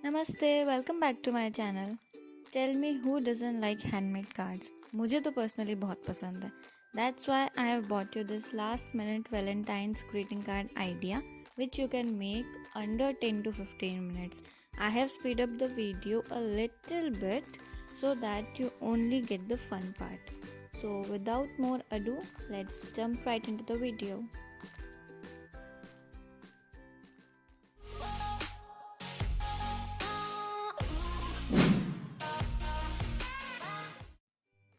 Namaste, welcome back to my channel. Tell me who doesn't like handmade cards? मुझे तो personally बहुत पसंद है. That's why I have bought you this last minute Valentine's greeting card idea which you can make under 10 to 15 minutes. I have speed up the video a little bit so that you only get the fun part. So without more ado, let's jump right into the video.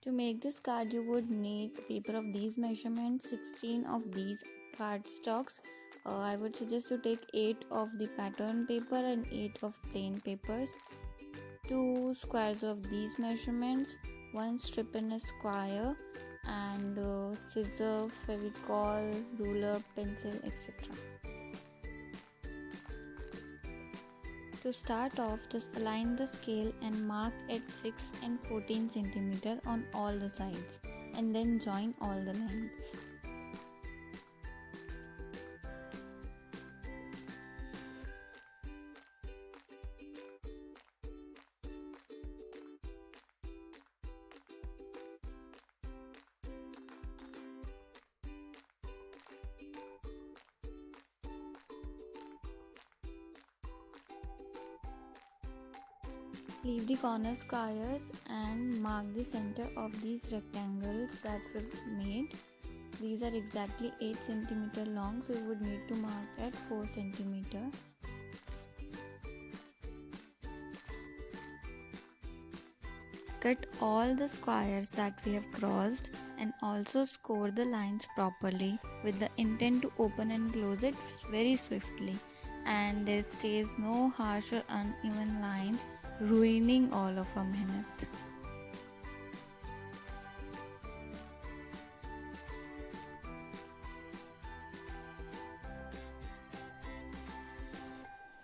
To make this card, you would need paper of these measurements, 16 of these cardstocks. I would suggest to take 8 of the pattern paper and 8 of plain papers, 2 squares of these measurements, 1 strip in a square, and scissor, fevicol, ruler, pencil, etc. To start off, just align the scale and mark at 6 and 14 cm on all the sides and then join all the lines. Leave the corner squares and mark the center of these rectangles that we've made. These are exactly 8 cm long, so you would need to mark at 4 cm. Cut all the squares that we have crossed and also score the lines properly with the intent to open and close it very swiftly, and there stays no harsh or uneven lines ruining all of our mehnat.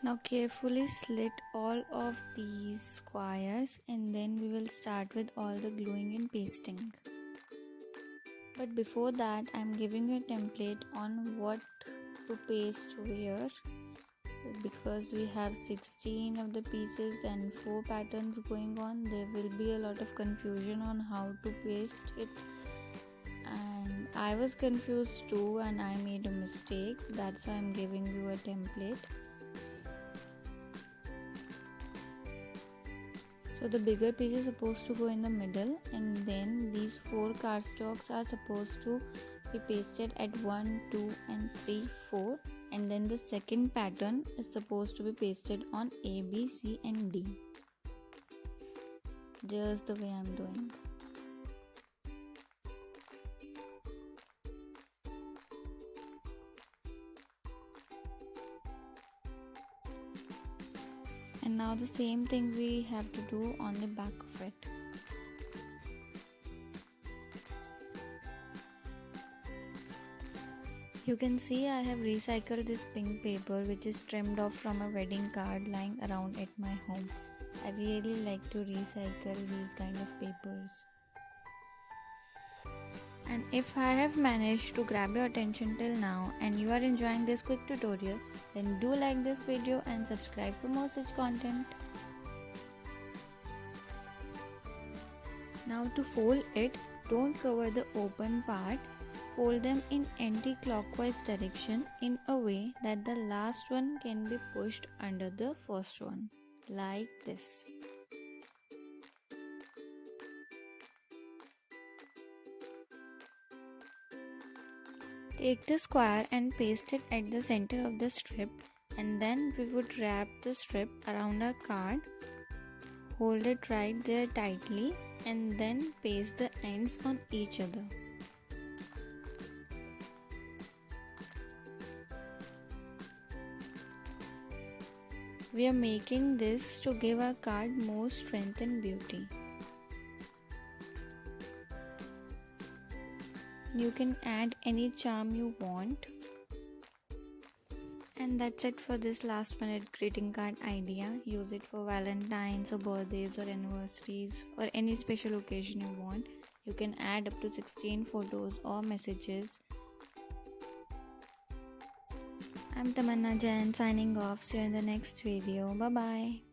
Now carefully slit all of these squares and then we will start with all the gluing and pasting. But before that, I am giving you a template on what to paste where. Because we have 16 of the pieces and 4 patterns going on, there will be a lot of confusion on how to paste it, and I was confused too and I made a mistake. That's why I'm giving you a template. So the bigger piece is supposed to go in the middle, and then these 4 cardstocks are supposed to be pasted at 1, 2 and 3, 4, and then the second pattern is supposed to be pasted on A, B, C and D, just the way I'm doing. And now the same thing we have to do on the back of it. You can see I have recycled this pink paper which is trimmed off from a wedding card lying around at my home. I really like to recycle these kind of papers. And if I have managed to grab your attention till now and you are enjoying this quick tutorial, then do like this video and subscribe for more such content. Now to fold it, don't cover the open part. Fold them in anti-clockwise direction in a way that the last one can be pushed under the first one, like this. Take the square and paste it at the center of the strip, and then we would wrap the strip around our card. Hold it right there tightly and then paste the ends on each other. We are making this to give our card more strength and beauty. You can add any charm you want. And that's it for this last minute greeting card idea. Use it for Valentine's or birthdays or anniversaries or any special occasion you want. You can add up to 16 photos or messages. I'm Tamanna Jain signing off. See you in the next video. Bye bye.